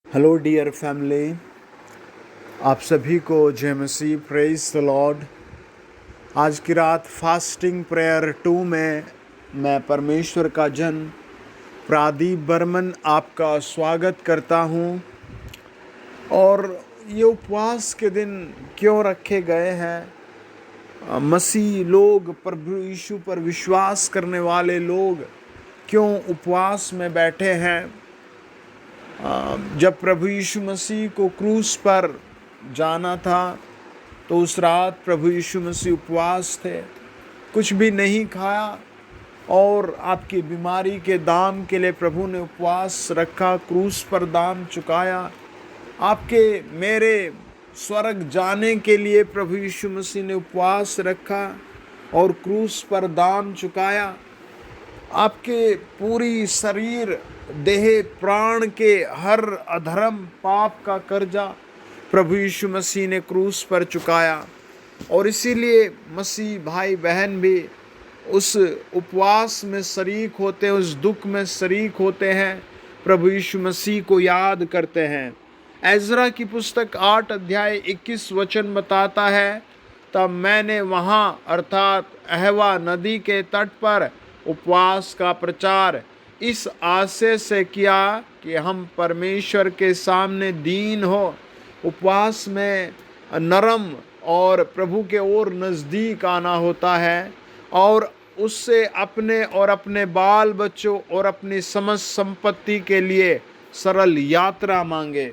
Hello dear family, आप सभी को जय मसीह, प्रेज द लॉर्ड। आज की रात फास्टिंग प्रेयर 2 में मैं परमेश्वर का जन प्रदीप बर्मन आपका स्वागत करता हूं। और ये उपवास के दिन क्यों रखे गए हैं? मसीह लोग, प्रभु यीशु पर विश्वास करने वाले लोग क्यों उपवास में बैठे हैं? जब प्रभु यीशु मसीह को क्रूस पर जाना था तो उस रात प्रभु यीशु मसीह उपवास थे, कुछ भी नहीं खाया और आपकी बीमारी के दाम के लिए प्रभु ने उपवास रखा, क्रूस पर दाम चुकाया। आपके मेरे स्वर्ग जाने के लिए प्रभु यीशु मसीह ने उपवास रखा और क्रूस पर दाम चुकाया। आपके पूरी शरीर, देह, प्राण के हर अधर्म पाप का कर्जा प्रभु यीशु मसीह ने क्रूस पर चुकाया। और इसीलिए मसीह भाई बहन भी उस उपवास में शरीक होते हैं, उस दुख में शरीक होते हैं, प्रभु यीशु मसीह को याद करते हैं। एजरा की पुस्तक 8 अध्याय 21 वचन बताता है, तब मैंने वहाँ अर्थात अहवा नदी के तट पर उपवास का प्रचार इस आशय से किया कि हम परमेश्वर के सामने दीन हो। उपवास में नरम और प्रभु के और नज़दीक आना होता है और उससे अपने और अपने बाल बच्चों और अपनी समस्त संपत्ति के लिए सरल यात्रा मांगे।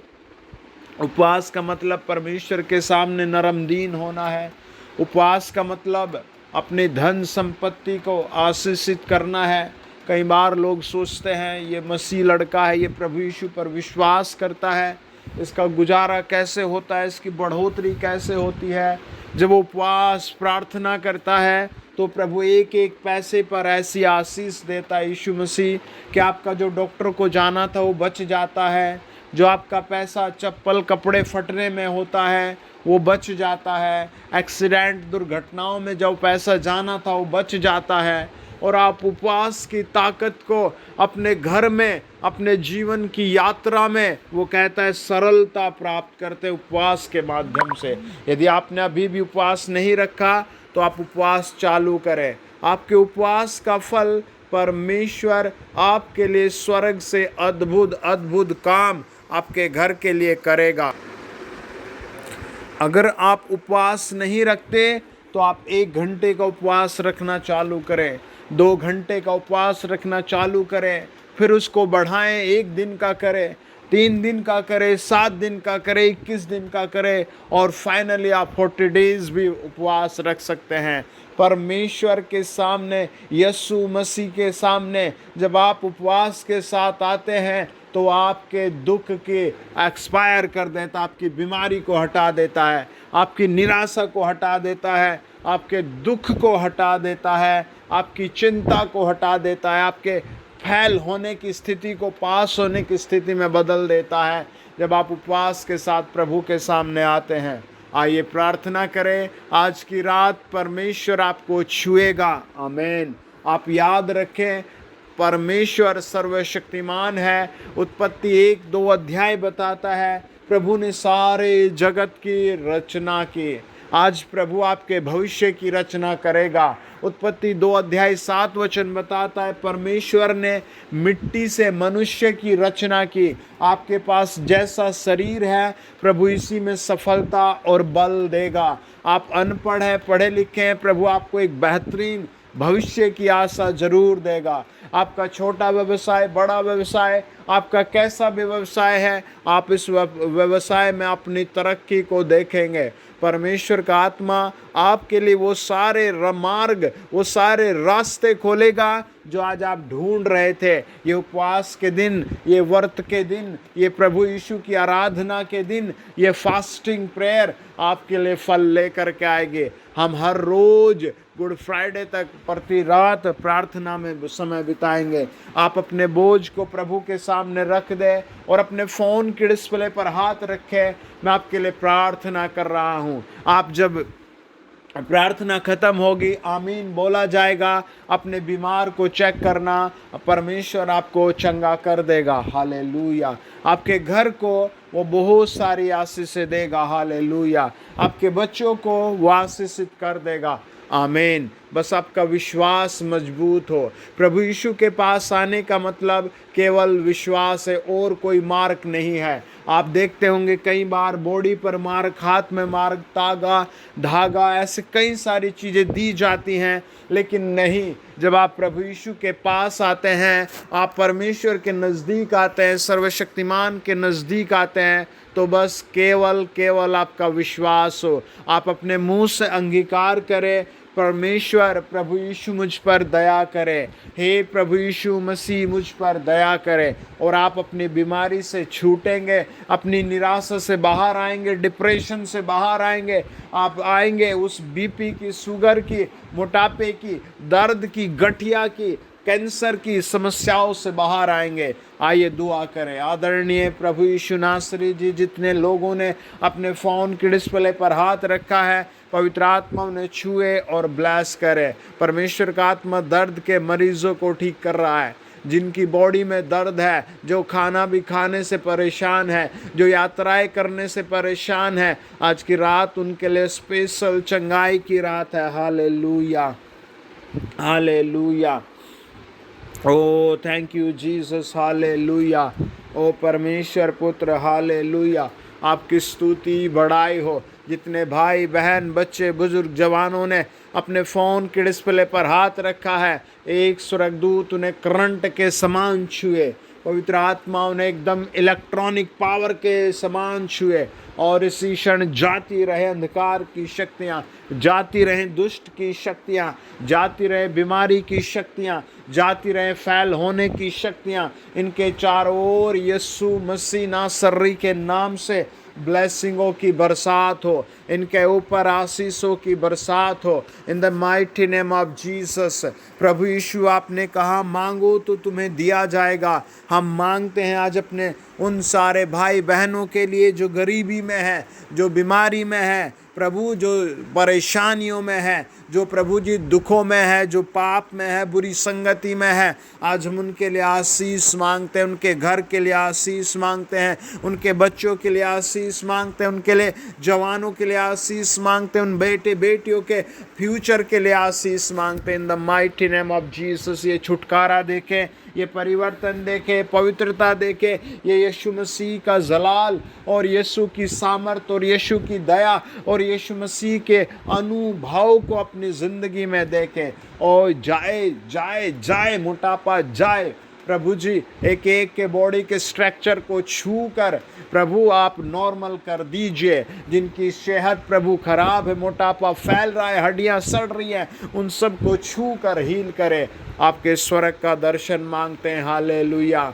उपवास का मतलब परमेश्वर के सामने नरम दीन होना है। उपवास का मतलब अपने धन संपत्ति को आशीषित करना है। कई बार लोग सोचते हैं ये मसीह लड़का है, ये प्रभु यीशु पर विश्वास करता है, इसका गुजारा कैसे होता है, इसकी बढ़ोतरी कैसे होती है। जब वो उपवास प्रार्थना करता है तो प्रभु एक एक पैसे पर ऐसी आशीष देता है यीशु मसीह कि आपका जो डॉक्टर को जाना था वो बच जाता है, जो आपका पैसा चप्पल कपड़े फटने में होता है वो बच जाता है, एक्सीडेंट दुर्घटनाओं में जो पैसा जाना था वो बच जाता है। और आप उपवास की ताकत को अपने घर में, अपने जीवन की यात्रा में, वो कहता है सरलता प्राप्त करते उपवास के माध्यम से। यदि आपने अभी भी उपवास नहीं रखा तो आप उपवास चालू करें। आपके उपवास का फल परमेश्वर आपके लिए स्वर्ग से अद्भुत अद्भुत काम आपके घर के लिए करेगा। अगर आप उपवास नहीं रखते तो आप 1 घंटे का उपवास रखना चालू करें, 2 घंटे का उपवास रखना चालू करें, फिर उसको बढ़ाएं, 1 दिन का करें, 3 दिन का करें, 7 दिन का करें, 21 दिन का करें और फाइनली आप 40 डेज भी उपवास रख सकते हैं। परमेश्वर के सामने, यीशु मसीह के सामने जब आप उपवास के साथ आते हैं तो आपके दुख के एक्सपायर कर देता, आपकी बीमारी को हटा देता है, आपकी निराशा को हटा देता है, आपके दुख को हटा देता है, आपकी चिंता को हटा देता है, आपके फेल होने की स्थिति को पास होने की स्थिति में बदल देता है जब आप उपवास के साथ प्रभु के सामने आते हैं। आइए प्रार्थना करें। आज की रात परमेश्वर आपको छुएगा। आमीन। आप याद रखें, परमेश्वर सर्वशक्तिमान है। उत्पत्ति 1-2 अध्याय बताता है प्रभु ने सारे जगत की रचना की। आज प्रभु आपके भविष्य की रचना करेगा। उत्पत्ति 2 अध्याय 7 वचन बताता है परमेश्वर ने मिट्टी से मनुष्य की रचना की। आपके पास जैसा शरीर है प्रभु इसी में सफलता और बल देगा। आप अनपढ़ हैं, पढ़े लिखे हैं, प्रभु आपको एक बेहतरीन भविष्य की आशा जरूर देगा। आपका छोटा व्यवसाय, बड़ा व्यवसाय, आपका कैसा भी व्यवसाय है, आप इस व्यवसाय में अपनी तरक्की को देखेंगे। परमेश्वर का आत्मा आपके लिए वो सारे मार्ग, वो सारे रास्ते खोलेगा जो आज आप ढूंढ रहे थे। ये उपवास के दिन, ये व्रत के दिन, ये प्रभु यीशु की आराधना के दिन, ये फास्टिंग प्रेयर आपके लिए फल लेकर के आएंगे। हम हर रोज गुड फ्राइडे तक प्रति रात प्रार्थना में समय बिताएंगे। आप अपने बोझ को प्रभु के सामने रख दें और अपने फ़ोन के डिस्प्ले पर हाथ रखें। मैं आपके लिए प्रार्थना कर रहा हूँ। आप जब प्रार्थना खत्म होगी, आमीन बोला जाएगा, अपने बीमार को चेक करना, परमेश्वर आपको चंगा कर देगा। हालेलुया। आपके घर को वो बहुत सारी आशीषें देगा। हालेलुया। आपके बच्चों को वो आशीषित कर देगा। आमीन। बस आपका विश्वास मजबूत हो। प्रभु यीशु के पास आने का मतलब केवल विश्वास है, और कोई मार्क नहीं है। आप देखते होंगे कई बार बॉडी पर मार्क, हाथ में मार्क, तागा, धागा, ऐसे कई सारी चीज़ें दी जाती हैं, लेकिन नहीं, जब आप प्रभु यीशु के पास आते हैं, आप परमेश्वर के नज़दीक आते हैं, सर्वशक्तिमान के नज़दीक आते हैं, तो बस केवल आपका विश्वास हो। आप अपने मुंह से अंगीकार करें, परमेश्वर प्रभु यीशु मुझ पर दया करे, हे प्रभु यीशु मसीह मुझ पर दया करे, और आप अपनी बीमारी से छूटेंगे, अपनी निराशा से बाहर आएंगे, डिप्रेशन से बाहर आएंगे। आप आएंगे उस बीपी की, शुगर की, मोटापे की, दर्द की, गठिया की, कैंसर की समस्याओं से बाहर आएंगे। आइए दुआ करें। आदरणीय प्रभु यीशु नासरी जी, जितने लोगों ने अपने फ़ोन के डिस्प्ले पर हाथ रखा है, पवित्र आत्मा उन्हें छुए और ब्लेस करे। परमेश्वर का आत्मा दर्द के मरीजों को ठीक कर रहा है, जिनकी बॉडी में दर्द है, जो खाना भी खाने से परेशान है, जो यात्राएं करने से परेशान है, आज की रात उनके लिए स्पेशल चंगाई की रात है। Hallelujah, hallelujah. Oh thank you Jesus, hallelujah. ओ परमेश्वर पुत्र, हालेलुया। आपकी स्तुति बढ़ाई हो। जितने भाई बहन, बच्चे, बुजुर्ग, जवानों ने अपने फ़ोन के डिस्प्ले पर हाथ रखा है, एक स्वर्गदूत उन्हें करंट के समान छुए, पवित्र आत्मा उन्हें एकदम इलेक्ट्रॉनिक पावर के समान छुए, और इसी क्षण जाती रहे अंधकार की शक्तियाँ, जाती रहे दुष्ट की शक्तियाँ, जाती रहे बीमारी की शक्तियाँ, जाती रहे फैल होने की शक्तियाँ। इनके चारों ओर यीशु मसीह नासरी के नाम से ब्लेसिंगों की बरसात हो, इनके ऊपर आशीषों की बरसात हो, in the mighty name of Jesus. प्रभु यीशु, आपने कहा मांगो तो तुम्हें दिया जाएगा। हम मांगते हैं आज अपने उन सारे भाई बहनों के लिए जो गरीबी में है, जो बीमारी में है, प्रभु जो परेशानियों में है, जो प्रभु जी दुखों में है, जो पाप में है, बुरी संगति में है, आज हम उनके लिए आशीष मांगते हैं, उनके घर के लिए आशीष मांगते हैं, उनके बच्चों के लिए आशीष मांगते हैं, उनके लिए जवानों के लिए आशीष मांगते हैं, उन बेटे बेटियों के फ्यूचर के लिए आशीष मांगते हैं। इन the mighty name of Jesus, ये छुटकारा देखें, ये परिवर्तन देखे, पवित्रता देखे, ये यीशु मसीह का जलाल और यीशु की सामर्थ और यीशु की दया और यीशु मसीह के अनुभव को अपनी ज़िंदगी में देखे, और जाए जाए जाए मोटापा जाए। प्रभु जी, एक एक के बॉडी के स्ट्रक्चर को छू कर प्रभु आप नॉर्मल कर दीजिए। जिनकी सेहत प्रभु खराब है, मोटापा फैल रहा है, हड्डियां सड़ रही हैं, उन सब को छू कर हील करें। आपके स्वर्ग का दर्शन मांगते हैं। हालेलुया।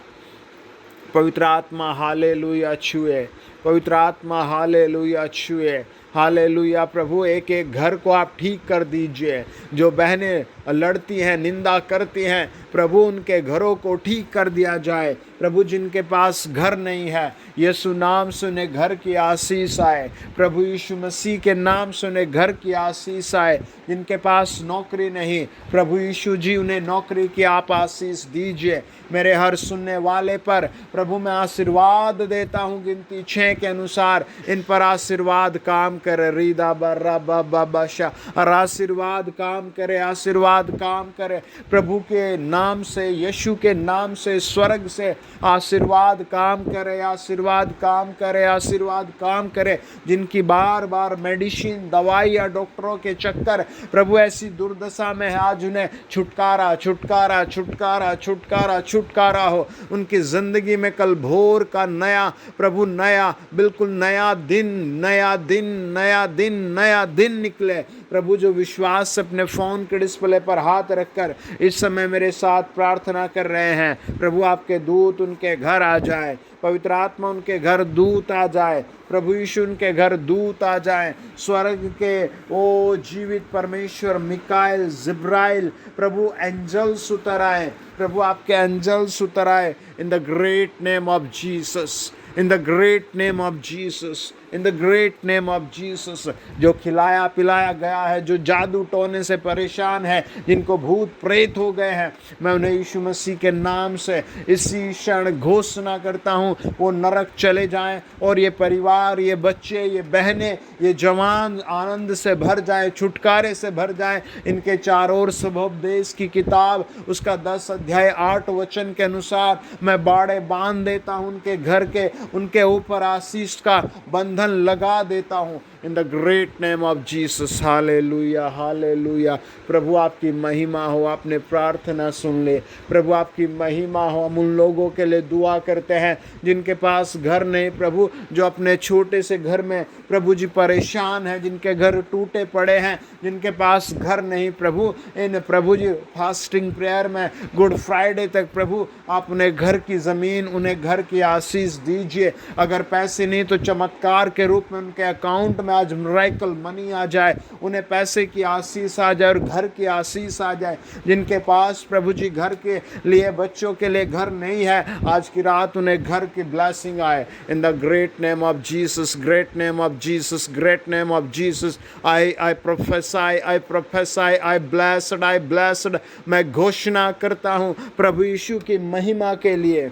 पवित्र आत्मा हालेलुया छुए, पवित्र आत्मा हालेलुया छुए, हालेलुया। प्रभु एक एक घर को आप ठीक कर दीजिए। जो बहनें लड़ती हैं, निंदा करती हैं, प्रभु उनके घरों को ठीक कर दिया जाए। प्रभु जिनके पास घर नहीं है, यीशु नाम से उन्हें घर की आशीष आए। प्रभु यीशु मसीह के नाम से उन्हें घर की आशीष आए। जिनके पास नौकरी नहीं, प्रभु यीशु जी उन्हें नौकरी की आप आशीष दीजिए। मेरे हर सुनने वाले पर प्रभु मैं आशीर्वाद देता हूँ, गिनती 6 के अनुसार इन पर आशीर्वाद काम करे। रीदा बर्रा बाबा बाशा, और आशीर्वाद काम करे, आशीर्वाद काम करे। प्रभु के नाम से, यीशु के नाम से, स्वर्ग से आशीर्वाद काम करे, आशीर्वाद काम करे, आशीर्वाद काम करे। जिनकी बार बार मेडिसिन, दवाई या डॉक्टरों के चक्कर प्रभु ऐसी दुर्दशा में है, आज उन्हें छुटकारा छुटकारा छुटकारा छुटकारा छुटकारा हो। उनकी ज़िंदगी में कल भोर का नया प्रभु, नया बिल्कुल नया दिन, नया दिन, नया दिन, नया दिन निकले। प्रभु जो विश्वास से अपने फ़ोन के डिस्प्ले पर हाथ रखकर इस समय मेरे साथ प्रार्थना कर रहे हैं, प्रभु आपके दूत उनके घर आ जाए, पवित्र आत्मा उनके घर दूत आ जाए, प्रभु यीशु उनके घर दूत आ जाए। स्वर्ग के ओ जीवित परमेश्वर मिकाएल, जिब्राइल, प्रभु एंजल्स उतर आए, प्रभु आपके एंजल्स उतर आए। इन the great name of Jesus, in the great name of Jesus, in the great name of Jesus. जो खिलाया पिलाया गया है, जो जादू टोने से परेशान है, जिनको भूत प्रेत हो गए हैं, मैं उन्हें यीशु मसीह के नाम से इसी क्षण घोषणा करता हूँ, वो नरक चले जाएं और ये परिवार, ये बच्चे, ये बहनें, ये जवान आनंद से भर जाए, छुटकारे से भर जाए। इनके चारों ओर शुभोपदेश की किताब उसका 10 अध्याय 8 वचन के अनुसार मैं बाड़े बांध देता हूँ उनके घर के, उनके ऊपर आशीष का बंधन लगा देता हूँ in the great name of Jesus. Hallelujah, hallelujah. प्रभु आपकी महिमा हो। आपने प्रार्थना सुन ले। प्रभु आपकी महिमा हो। हम उन लोगों के लिए दुआ करते हैं जिनके पास घर नहीं प्रभु, जो अपने छोटे से घर में प्रभु जी परेशान हैं, जिनके घर टूटे पड़े हैं, जिनके पास घर नहीं प्रभु, इन प्रभु जी फास्टिंग प्रेयर में गुड फ्राइडे तक प्रभु आप उन्हें घर की ज़मीन, उन्हें घर की आशीष दीजिए। अगर पैसे नहीं तो चमत्कार के रूप में उनके अकाउंट में आज मिरेकल मनी आ जाए, उन्हें पैसे की आशीष आ जाए और घर की आशीष आ जाए। जिनके पास प्रभु जी घर के लिए, बच्चों के लिए घर नहीं है, आज की रात उन्हें घर की ब्लेसिंग आए इन the great name of Jesus, great name of Jesus, great name of Jesus. I प्रोफेसाई, I blessed. मैं घोषणा करता हूँ प्रभु यीशु की महिमा के लिए।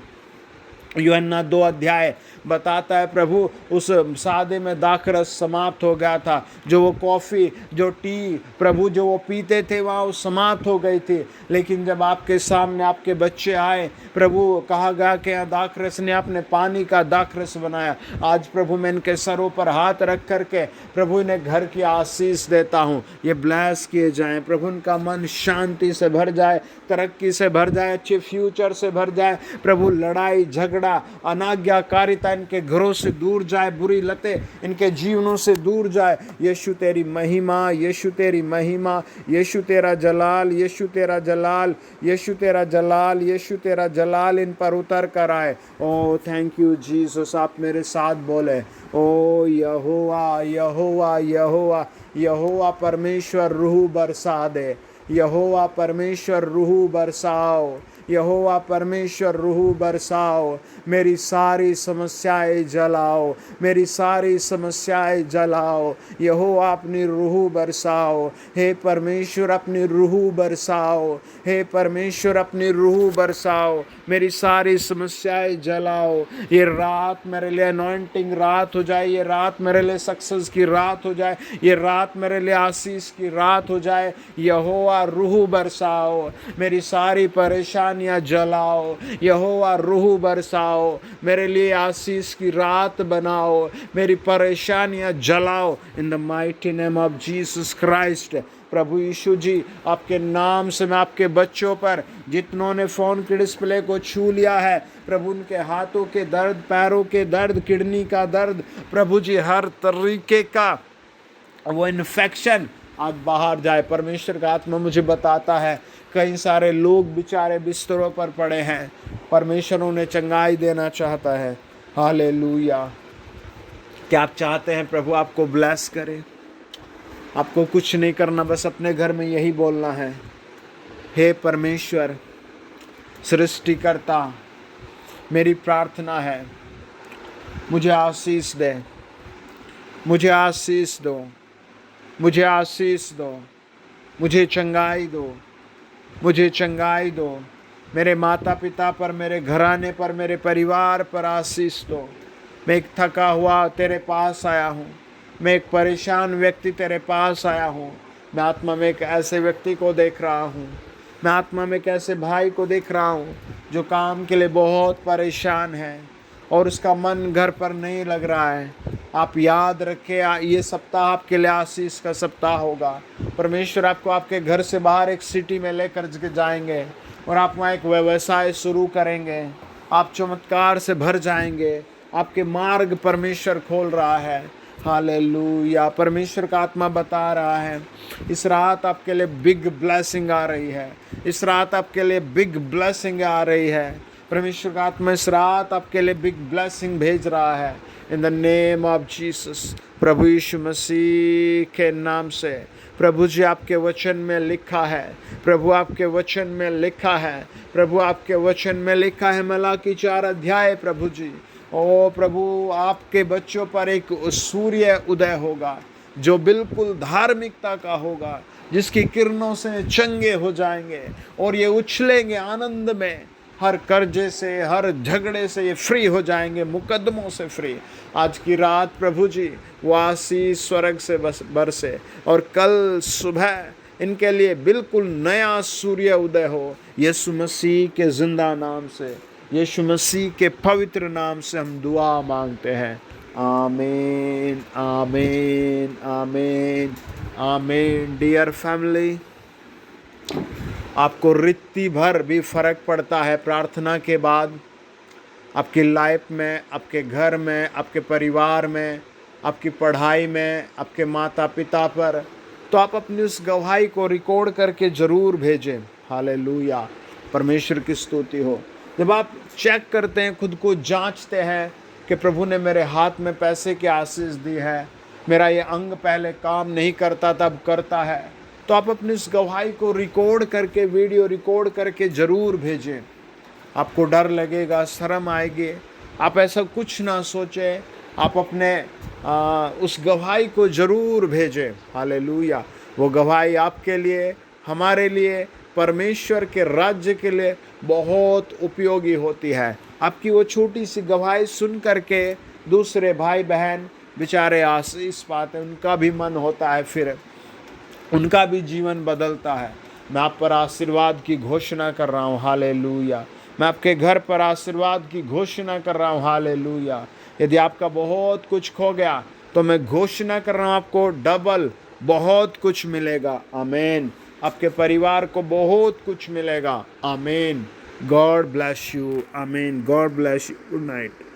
यूहन्ना 2 अध्याय बताता है प्रभु उस सादे में दाखरस समाप्त हो गया था, जो वो कॉफ़ी, जो टी प्रभु जो वो पीते थे वहाँ वो समाप्त हो गई थी। लेकिन जब आपके सामने आपके बच्चे आए प्रभु, कहा गया कि दाखरस ने अपने पानी का दाखरस बनाया। आज प्रभु मैं इनके सरों पर हाथ रख करके प्रभु इन्हें घर की आशीष देता हूँ। ये ब्लेस किए जाएं प्रभु, उनका मन शांति से भर जाए, तरक्की से भर जाए, अच्छे फ्यूचर से भर जाए प्रभु। लड़ाई झगड़ा अनाज्ञाकारिता इनके घरों से दूर जाए, बुरी लतें इनके जीवनों से दूर जाए। यीशु तेरी महिमा, यीशु तेरी महिमा, यीशु तेरा जलाल, यीशु तेरा जलाल, यीशु तेरा जलाल, यीशु तेरा जलाल इन पर उतर कर आए। ओ थैंक यू जीसस। आप मेरे साथ बोले, ओ यहोवा यहोवा यहोवा यहोवा परमेश्वर रूह बरसा दे, यहोवा परमेश्वर रूह बरसाओ, यहोवा परमेश्वर रूह बरसाओ। मेरी सारी समस्याएं जलाओ, मेरी सारी समस्याएं जलाओ। यहोवा अपनी रूह बरसाओ। हे परमेश्वर अपनी रूह बरसाओ, हे परमेश्वर अपनी रूह बरसाओ। मेरी सारी समस्याएं जलाओ। ये रात मेरे लिए अनॉइंटिंग रात हो जाए, ये रात मेरे लिए सक्सेस की रात हो जाए, ये रात मेरे लिए आशीष की रात हो जाए। यहोवा रूह बरसाओ, मेरी सारी परेशानियां जलाओ। यहोवा रूह बरसाओ, मेरे लिए आशीष की रात बनाओ, मेरी परेशानियां जलाओ in the mighty name of Jesus Christ. प्रभु यीशु जी आपके नाम से मैं आपके बच्चों पर, जितनों ने फ़ोन के डिस्प्ले को छू लिया है प्रभु, उनके हाथों के दर्द, पैरों के दर्द, किडनी का दर्द प्रभु जी, हर तरीके का वो इन्फेक्शन आज बाहर जाए। परमेश्वर का आत्मा मुझे बताता है कई सारे लोग बेचारे बिस्तरों पर पड़े हैं, परमेश्वर उन्हें चंगाई देना चाहता है। हालेलुया। क्या आप चाहते हैं प्रभु आपको ब्लेस करे? आपको कुछ नहीं करना, बस अपने घर में यही बोलना है, हे परमेश्वर सृष्टिकर्ता, मेरी प्रार्थना है मुझे आशीष दे, मुझे आशीष दो, मुझे आशीष दो, मुझे चंगाई दो, मुझे चंगाई दो। मेरे माता पिता पर, मेरे घराने पर, मेरे परिवार पर आशीष दो। मैं एक थका हुआ तेरे पास आया हूँ, मैं एक परेशान व्यक्ति तेरे पास आया हूँ। मैं आत्मा में एक ऐसे व्यक्ति को देख रहा हूँ, मैं आत्मा में एक ऐसे भाई को देख रहा हूँ जो काम के लिए बहुत परेशान है और उसका मन घर पर नहीं लग रहा है। आप याद रखें, ये सप्ताह आपके लिए आशीष का सप्ताह होगा। परमेश्वर आपको आपके घर से बाहर एक सिटी में लेकर के जाएंगे और आप वहाँ एक व्यवसाय शुरू करेंगे। आप चमत्कार से भर जाएंगे, आपके मार्ग परमेश्वर खोल रहा है। हालेलुया। परमेश्वर का आत्मा बता रहा है इस रात आपके लिए बिग ब्लेसिंग आ रही है, इस रात आपके लिए बिग ब्लेसिंग आ रही है। परमेश्वर का आत्मा इस रात आपके लिए बिग ब्लेसिंग भेज रहा है in the name of Jesus. प्रभु यीशु मसीह के नाम से। प्रभु जी आपके वचन में लिखा है, प्रभु आपके वचन में लिखा है, प्रभु आपके वचन में लिखा है, मलाकी 4 अध्याय प्रभु जी ओ प्रभु, आपके बच्चों पर एक सूर्य उदय होगा जो बिल्कुल धार्मिकता का होगा, जिसकी किरणों से चंगे हो जाएंगे और ये उछलेंगे आनंद में। हर कर्जे से, हर झगड़े से ये फ्री हो जाएंगे, मुकदमों से फ्री। आज की रात प्रभु जी वो आशीष स्वर्ग से बरसे और कल सुबह इनके लिए बिल्कुल नया सूर्य उदय हो। यीशु मसीह के जिंदा नाम से, यीशु मसीह के पवित्र नाम से हम दुआ मांगते हैं। आमीन, आमीन, आमीन, आमीन। डियर फैमिली, आपको रित्ती भर भी फर्क पड़ता है प्रार्थना के बाद, आपकी लाइफ में, आपके घर में, आपके परिवार में, आपकी पढ़ाई में, आपके माता पिता पर, तो आप अपनी उस गवाही को रिकॉर्ड करके ज़रूर भेजें। हालेलुया, परमेश्वर की स्तुति हो। जब आप चेक करते हैं, खुद को जांचते हैं कि प्रभु ने मेरे हाथ में पैसे की आशीष दी है, मेरा ये अंग पहले काम नहीं करता था अब करता है, तो आप अपनी इस गवाही को रिकॉर्ड करके, वीडियो रिकॉर्ड करके ज़रूर भेजें। आपको डर लगेगा, शर्म आएगी, आप ऐसा कुछ ना सोचें, आप अपने उस गवाही को ज़रूर भेजें। हालेलुया, वो गवाही आपके लिए, हमारे लिए, परमेश्वर के राज्य के लिए बहुत उपयोगी होती है। आपकी वो छोटी सी गवाही सुन करके दूसरे भाई बहन बेचारे आशीष पाते, उनका भी मन होता है, फिर उनका भी जीवन बदलता है। मैं आप पर आशीर्वाद की घोषणा कर रहा हूँ। हालेलुया, मैं आपके घर पर आशीर्वाद की घोषणा कर रहा हूँ। हालेलुया, यदि आपका बहुत कुछ खो गया तो मैं घोषणा कर रहा हूँ आपको डबल बहुत कुछ मिलेगा। आमीन। आपके परिवार को बहुत कुछ मिलेगा। आमीन। God bless you. आमीन। God bless you. Good night.